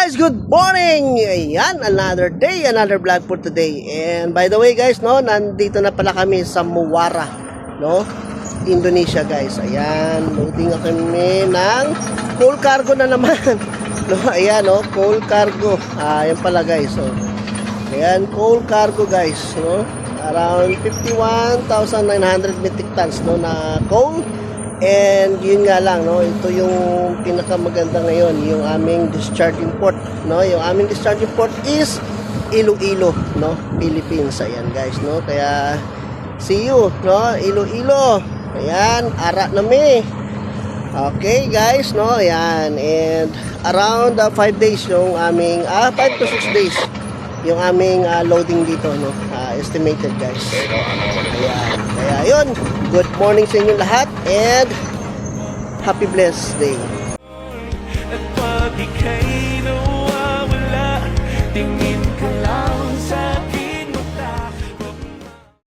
guys, good morning! Ayan, another day, another vlog for today. And by the way guys, no, nandito na pala kami sa Muara, no, Indonesia guys. Ayan, loading na kami ng coal cargo na naman. No, ayan, no, coal cargo. Ayan pala guys, so. Ayan, coal cargo guys, no. Around 51,900 metric tons, no, na coal. And yun nga lang, no, ito yung pinakamaganda ngayon, yung aming discharging port, no. Yung aming discharging port is Iloilo, no, Philippines. Ayan guys, no, kaya see you, no, Iloilo. Ayan, ara na mi. Okay guys, no, ayan, and around 5 days yung aming 5 to 6 days yung aming loading dito, no, estimated guys. Ayan, kaya yun, good morning sa inyo lahat and happy blessed day.